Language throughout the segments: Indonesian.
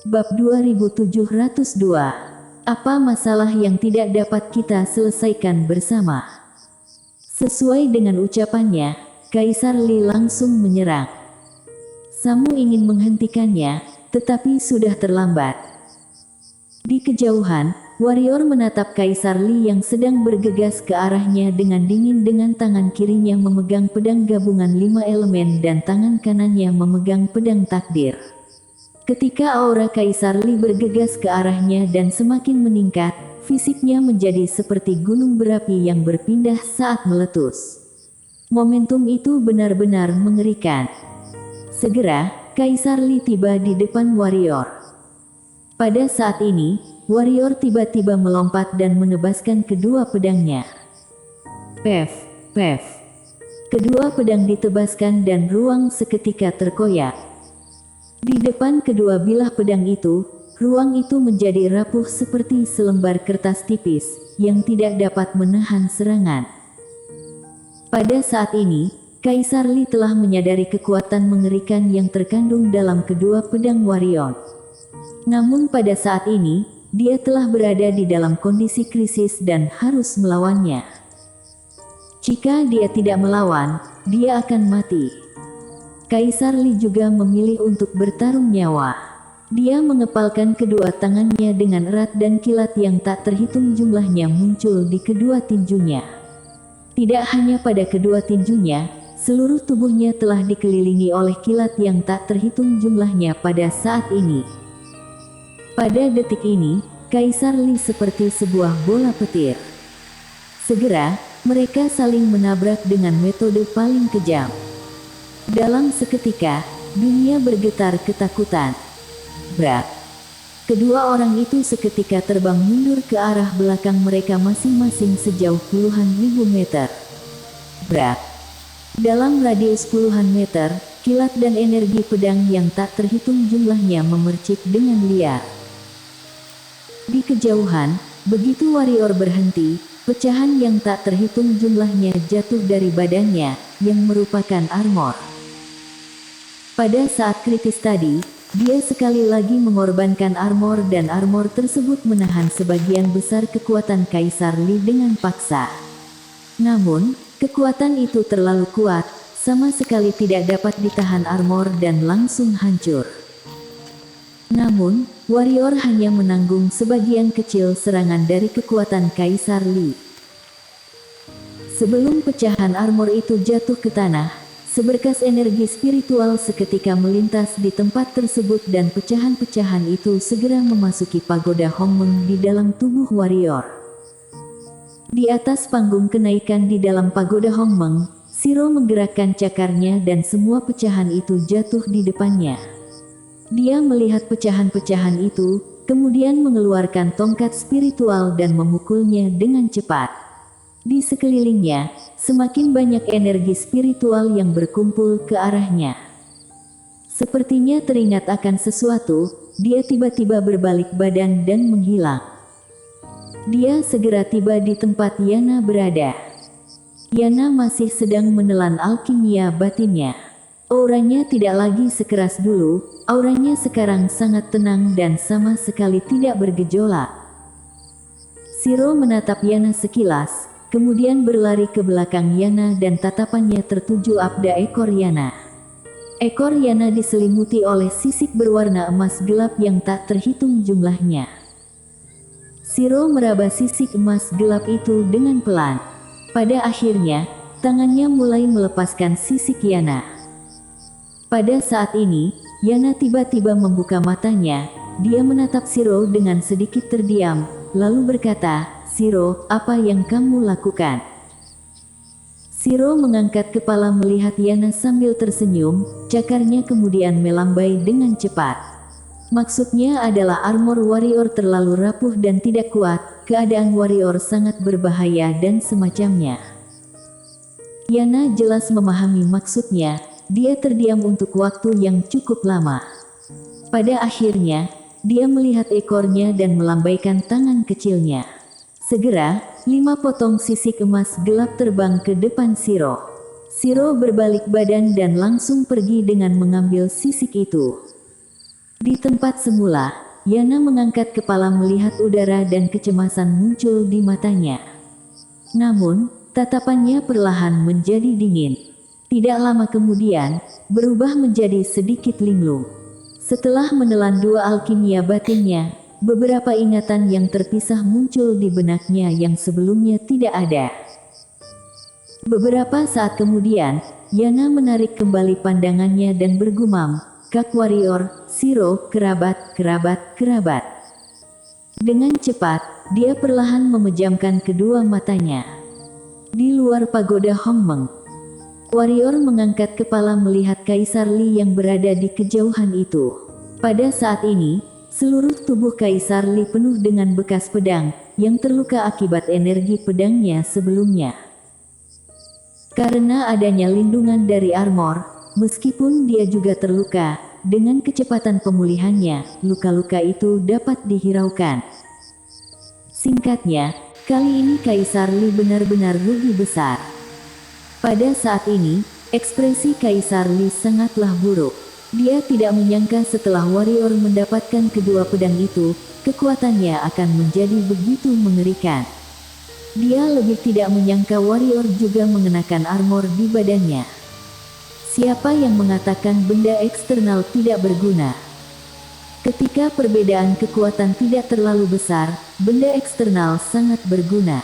Bab 2702. Apa masalah yang tidak dapat kita selesaikan bersama? Sesuai dengan ucapannya, Kaisar Li langsung menyerang. Samu ingin menghentikannya, tetapi sudah terlambat. Di kejauhan, warrior menatap Kaisar Li yang sedang bergegas ke arahnya dengan dingin, dengan tangan kirinya memegang pedang gabungan 5 elemen dan tangan kanannya memegang pedang takdir. Ketika aura Kaisar Li bergegas ke arahnya dan semakin meningkat, fisiknya menjadi seperti gunung berapi yang berpindah saat meletus. Momentum itu benar-benar mengerikan. Segera, Kaisar Li tiba di depan warrior. Pada saat ini, warrior tiba-tiba melompat dan menebaskan kedua pedangnya. Pef, pef. Kedua pedang ditebaskan dan ruang seketika terkoyak. Di depan kedua bilah pedang itu, ruang itu menjadi rapuh seperti selembar kertas tipis, yang tidak dapat menahan serangan. Pada saat ini, Kaisar Li telah menyadari kekuatan mengerikan yang terkandung dalam kedua pedang warrior. Namun pada saat ini, dia telah berada di dalam kondisi krisis dan harus melawannya. Jika dia tidak melawan, dia akan mati. Kaisar Li juga memilih untuk bertarung nyawa. Dia mengepalkan kedua tangannya dengan erat dan kilat yang tak terhitung jumlahnya muncul di kedua tinjunya. Tidak hanya pada kedua tinjunya, seluruh tubuhnya telah dikelilingi oleh kilat yang tak terhitung jumlahnya pada saat ini. Pada detik ini, Kaisar Li seperti sebuah bola petir. Segera, mereka saling menabrak dengan metode paling kejam. Dalam seketika, dunia bergetar ketakutan. Brak. Kedua orang itu seketika terbang mundur ke arah belakang mereka masing-masing sejauh puluhan ribu meter. Brak. Dalam radius puluhan meter, kilat dan energi pedang yang tak terhitung jumlahnya memercik dengan liar. Di kejauhan, begitu warrior berhenti, pecahan yang tak terhitung jumlahnya jatuh dari badannya, yang merupakan armor. Pada saat kritis tadi, dia sekali lagi mengorbankan armor dan armor tersebut menahan sebagian besar kekuatan Kaisar Li dengan paksa. Namun, kekuatan itu terlalu kuat, sama sekali tidak dapat ditahan armor dan langsung hancur. Namun, warrior hanya menanggung sebagian kecil serangan dari kekuatan Kaisar Li. Sebelum pecahan armor itu jatuh ke tanah, seberkas energi spiritual seketika melintas di tempat tersebut dan pecahan-pecahan itu segera memasuki pagoda Hongmeng di dalam tubuh warrior. Di atas panggung kenaikan di dalam pagoda Hongmeng, Shiro menggerakkan cakarnya dan semua pecahan itu jatuh di depannya. Dia melihat pecahan-pecahan itu, kemudian mengeluarkan tongkat spiritual dan memukulnya dengan cepat. Di sekelilingnya, semakin banyak energi spiritual yang berkumpul ke arahnya. Sepertinya teringat akan sesuatu, dia tiba-tiba berbalik badan dan menghilang. Dia segera tiba di tempat Yana berada. Yana masih sedang menelan alkimia batinnya. Auranya tidak lagi sekeras dulu, auranya sekarang sangat tenang dan sama sekali tidak bergejolak. Shiro menatap Yana sekilas, kemudian berlari ke belakang Yana dan tatapannya tertuju pada ekor Yana. Ekor Yana diselimuti oleh sisik berwarna emas gelap yang tak terhitung jumlahnya. Shiro meraba sisik emas gelap itu dengan pelan. Pada akhirnya, tangannya mulai melepaskan sisik Yana. Pada saat ini, Yana tiba-tiba membuka matanya. Dia menatap Shiro dengan sedikit terdiam, lalu berkata, "Shiro, apa yang kamu lakukan?" Shiro mengangkat kepala melihat Yana sambil tersenyum, cakarnya kemudian melambai dengan cepat. Maksudnya adalah armor warrior terlalu rapuh dan tidak kuat, keadaan warrior sangat berbahaya dan semacamnya. Yana jelas memahami maksudnya, dia terdiam untuk waktu yang cukup lama. Pada akhirnya, dia melihat ekornya dan melambaikan tangan kecilnya. Segera, 5 potong sisik emas gelap terbang ke depan Shiro. Shiro berbalik badan dan langsung pergi dengan mengambil sisik itu. Di tempat semula, Yana mengangkat kepala melihat udara dan kecemasan muncul di matanya. Namun, tatapannya perlahan menjadi dingin. Tidak lama kemudian, berubah menjadi sedikit linglung. Setelah menelan dua alkimia batinnya, beberapa ingatan yang terpisah muncul di benaknya yang sebelumnya tidak ada. Beberapa saat kemudian, Yana menarik kembali pandangannya dan bergumam, "Kak Warrior, Shiro, kerabat, kerabat, kerabat." Dengan cepat, dia perlahan memejamkan kedua matanya. Di luar pagoda Hongmeng, Warrior mengangkat kepala melihat Kaisar Li yang berada di kejauhan itu. Pada saat ini, seluruh tubuh Kaisar Li penuh dengan bekas pedang, yang terluka akibat energi pedangnya sebelumnya. Karena adanya lindungan dari armor, meskipun dia juga terluka, dengan kecepatan pemulihannya, luka-luka itu dapat dihiraukan. Singkatnya, kali ini Kaisar Li benar-benar rugi besar. Pada saat ini, ekspresi Kaisar Li sangatlah buruk. Dia tidak menyangka setelah Warrior mendapatkan kedua pedang itu, kekuatannya akan menjadi begitu mengerikan. Dia lebih tidak menyangka Warrior juga mengenakan armor di badannya. Siapa yang mengatakan benda eksternal tidak berguna? Ketika perbedaan kekuatan tidak terlalu besar, benda eksternal sangat berguna.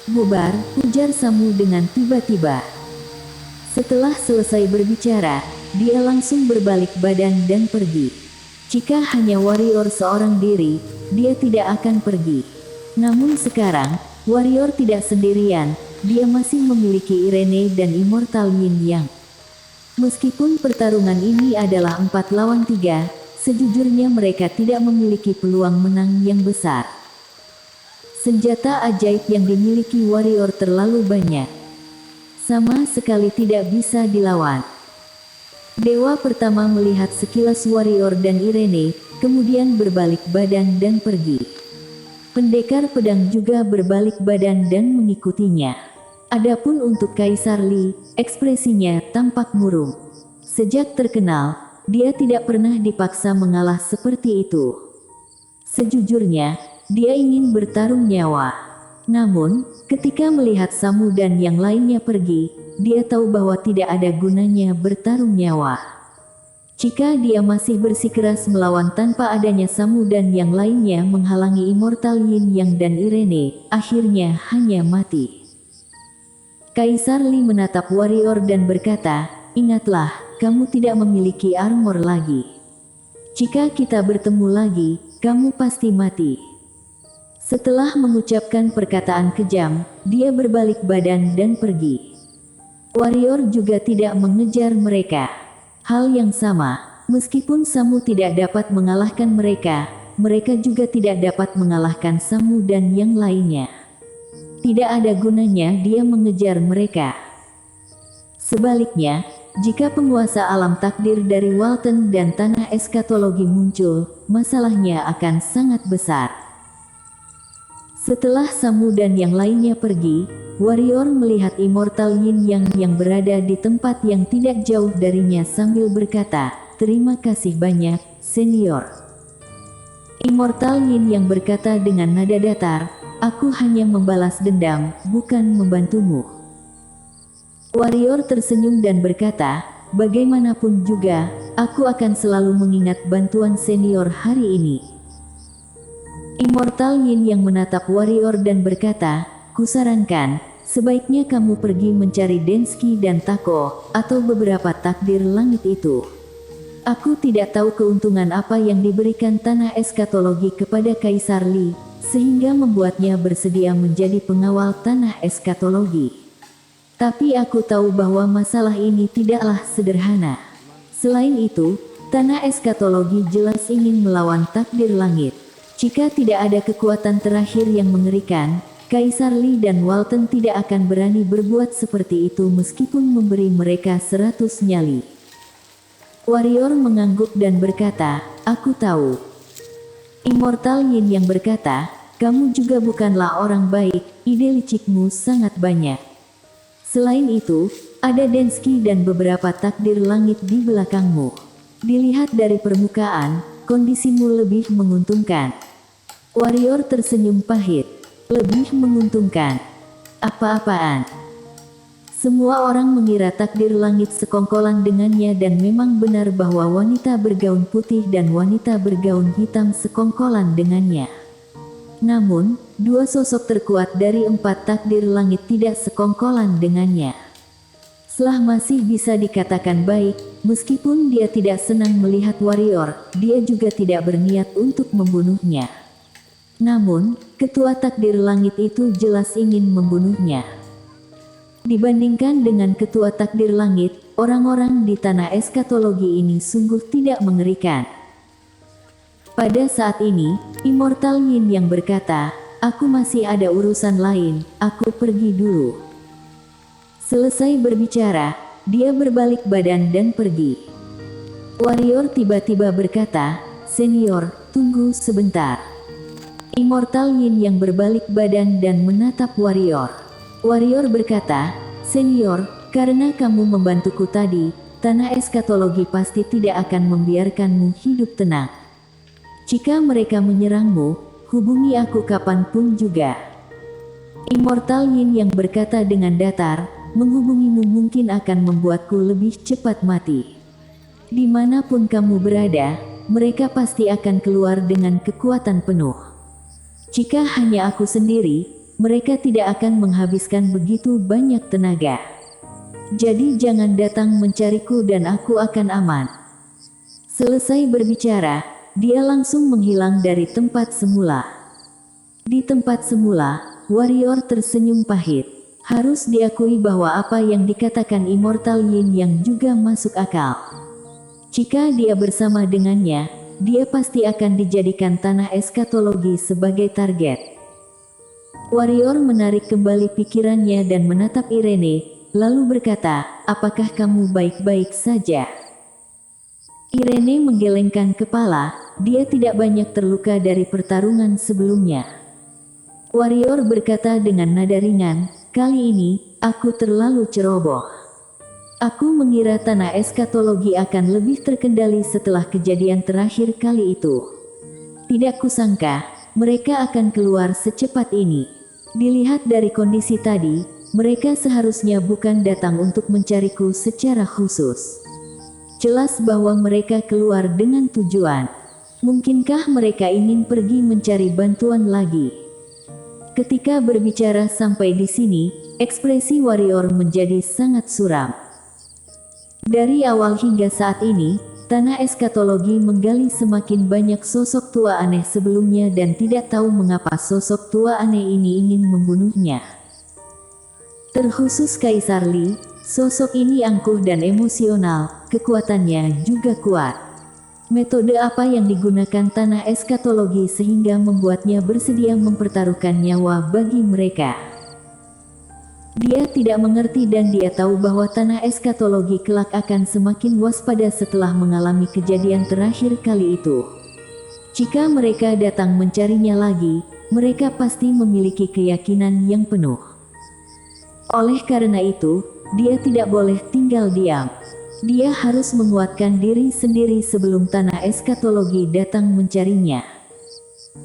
"Bubar," ujar Samu dengan tiba-tiba. Setelah selesai berbicara, dia langsung berbalik badan dan pergi. Jika hanya Warrior seorang diri, dia tidak akan pergi. Namun sekarang, Warrior tidak sendirian, dia masih memiliki Irene dan Immortal Yin Yang. Meskipun pertarungan ini adalah 4 lawan 3, sejujurnya mereka tidak memiliki peluang menang yang besar. Senjata ajaib yang dimiliki Warrior terlalu banyak. Sama sekali tidak bisa dilawan. Dewa pertama melihat sekilas Warrior dan Irene, kemudian berbalik badan dan pergi. Pendekar pedang juga berbalik badan dan mengikutinya. Adapun untuk Kaisar Li, ekspresinya tampak murung. Sejak terkenal, dia tidak pernah dipaksa mengalah seperti itu. Sejujurnya, dia ingin bertarung nyawa. Namun, ketika melihat Samu dan yang lainnya pergi, dia tahu bahwa tidak ada gunanya bertarung nyawa. Jika dia masih bersikeras melawan tanpa adanya Samu dan yang lainnya menghalangi Immortal Yin Yang dan Irene, akhirnya hanya mati. Kaisar Li menatap Warrior dan berkata, "Ingatlah, kamu tidak memiliki armor lagi. Jika kita bertemu lagi, kamu pasti mati." Setelah mengucapkan perkataan kejam, dia berbalik badan dan pergi. Warrior juga tidak mengejar mereka. Hal yang sama, meskipun Samu tidak dapat mengalahkan mereka, mereka juga tidak dapat mengalahkan Samu dan yang lainnya. Tidak ada gunanya dia mengejar mereka. Sebaliknya, jika penguasa alam takdir dari Walten dan tanah eskatologi muncul, masalahnya akan sangat besar. Setelah Samu dan yang lainnya pergi, Warrior melihat Immortal Yin yang berada di tempat yang tidak jauh darinya sambil berkata, "Terima kasih banyak, senior." Immortal Yin yang berkata dengan nada datar, "Aku hanya membalas dendam, bukan membantumu." Warrior tersenyum dan berkata, "Bagaimanapun juga, aku akan selalu mengingat bantuan senior hari ini." Immortal Yin yang menatap Warrior dan berkata, "Kusarankan, sebaiknya kamu pergi mencari Densky dan Tako, atau beberapa takdir langit itu. Aku tidak tahu keuntungan apa yang diberikan tanah eskatologi kepada Kaisar Li, sehingga membuatnya bersedia menjadi pengawal tanah eskatologi. Tapi aku tahu bahwa masalah ini tidaklah sederhana. Selain itu, tanah eskatologi jelas ingin melawan takdir langit. Jika tidak ada kekuatan terakhir yang mengerikan, Kaisar Li dan Walten tidak akan berani berbuat seperti itu meskipun memberi mereka 100 nyali." Warrior mengangguk dan berkata, "Aku tahu." Immortal Yin yang berkata, "Kamu juga bukanlah orang baik, ide licikmu sangat banyak. Selain itu, ada Densky dan beberapa takdir langit di belakangmu. Dilihat dari permukaan, kondisimu lebih menguntungkan. Warrior tersenyum pahit. Lebih menguntungkan. Apa-apaan? Semua orang mengira takdir langit sekongkolan dengannya dan memang benar bahwa wanita bergaun putih dan wanita bergaun hitam sekongkolan dengannya. Namun, dua sosok terkuat dari empat takdir langit tidak sekongkolan dengannya. Setelah masih bisa dikatakan baik, meskipun dia tidak senang melihat warrior, dia juga tidak berniat untuk membunuhnya. Namun, ketua takdir langit itu jelas ingin membunuhnya. Dibandingkan dengan ketua takdir langit, orang-orang di tanah eskatologi ini sungguh tidak mengerikan. Pada saat ini, Immortal Yin yang berkata, "Aku masih ada urusan lain, aku pergi dulu." Selesai berbicara, dia berbalik badan dan pergi. Warrior tiba-tiba berkata, "Senior, tunggu sebentar." Immortal Yin yang berbalik badan dan menatap Warrior. Warrior berkata, "Senior, karena kamu membantuku tadi, tanah eskatologi pasti tidak akan membiarkanmu hidup tenang. Jika mereka menyerangmu, hubungi aku kapanpun juga." Immortal Yin yang berkata dengan datar, "Menghubungimu mungkin akan membuatku lebih cepat mati. Dimanapun kamu berada, mereka pasti akan keluar dengan kekuatan penuh. Jika hanya aku sendiri, mereka tidak akan menghabiskan begitu banyak tenaga. Jadi jangan datang mencariku dan aku akan aman." Selesai berbicara, dia langsung menghilang dari tempat semula. Di tempat semula, Warrior tersenyum pahit. Harus diakui bahwa apa yang dikatakan Immortal Yin yang juga masuk akal. Jika dia bersama dengannya, dia pasti akan dijadikan tanah eskatologi sebagai target. Warrior menarik kembali pikirannya dan menatap Irene, lalu berkata, "Apakah kamu baik-baik saja?" Irene menggelengkan kepala, dia tidak banyak terluka dari pertarungan sebelumnya. Warrior berkata dengan nada ringan, "Kali ini, aku terlalu ceroboh. Aku mengira tanah eskatologi akan lebih terkendali setelah kejadian terakhir kali itu. Tidak kusangka, mereka akan keluar secepat ini. Dilihat dari kondisi tadi, mereka seharusnya bukan datang untuk mencariku secara khusus. Jelas bahwa mereka keluar dengan tujuan. Mungkinkah mereka ingin pergi mencari bantuan lagi?" Ketika berbicara sampai di sini, ekspresi Warrior menjadi sangat suram. Dari awal hingga saat ini, tanah eskatologi menggali semakin banyak sosok tua aneh sebelumnya dan tidak tahu mengapa sosok tua aneh ini ingin membunuhnya. Terkhusus Kaisar Li, sosok ini angkuh dan emosional, kekuatannya juga kuat. Metode apa yang digunakan tanah eskatologi sehingga membuatnya bersedia mempertaruhkan nyawa bagi mereka? Dia tidak mengerti dan dia tahu bahwa tanah eskatologi kelak akan semakin waspada setelah mengalami kejadian terakhir kali itu. Jika mereka datang mencarinya lagi, mereka pasti memiliki keyakinan yang penuh. Oleh karena itu, dia tidak boleh tinggal diam. Dia harus menguatkan diri sendiri sebelum tanah eskatologi datang mencarinya.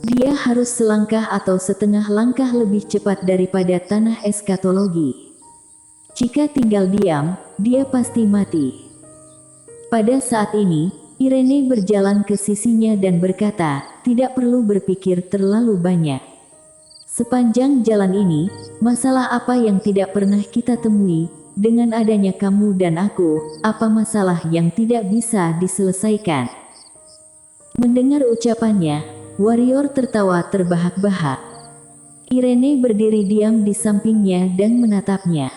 Dia harus selangkah atau setengah langkah lebih cepat daripada tanah eskatologi. Jika tinggal diam, dia pasti mati. Pada saat ini, Irene berjalan ke sisinya dan berkata, "Tidak perlu berpikir terlalu banyak. Sepanjang jalan ini, masalah apa yang tidak pernah kita temui, dengan adanya kamu dan aku, apa masalah yang tidak bisa diselesaikan?" Mendengar ucapannya, Warrior tertawa terbahak-bahak. Irene berdiri diam di sampingnya dan menatapnya.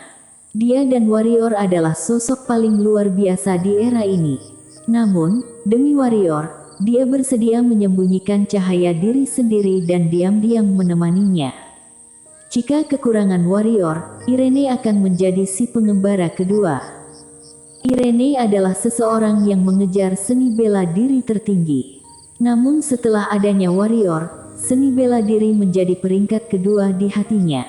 Dia dan Warrior adalah sosok paling luar biasa di era ini. Namun, demi Warrior, dia bersedia menyembunyikan cahaya diri sendiri dan diam-diam menemaninya. Jika kekurangan Warrior, Irene akan menjadi si pengembara kedua. Irene adalah seseorang yang mengejar seni bela diri tertinggi. Namun setelah adanya Warrior, seni bela diri menjadi peringkat kedua di hatinya.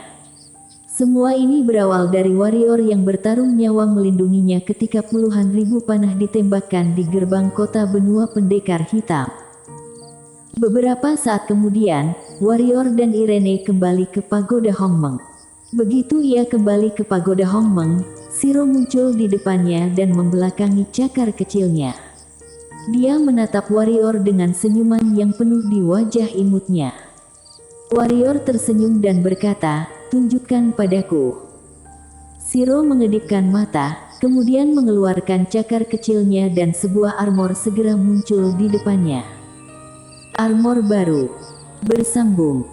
Semua ini berawal dari warrior yang bertarung nyawa melindunginya ketika puluhan ribu panah ditembakkan di gerbang kota benua pendekar hitam. Beberapa saat kemudian, warrior dan Irene kembali ke pagoda Hongmeng. Begitu ia kembali ke pagoda Hongmeng, Shiro muncul di depannya dan membelakangi cakar kecilnya. Dia menatap warrior dengan senyuman yang penuh di wajah imutnya. Warrior tersenyum dan berkata, "Tunjukkan padaku." Shiro mengedipkan mata, kemudian mengeluarkan cakar kecilnya dan sebuah armor segera muncul di depannya. Armor baru bersambung.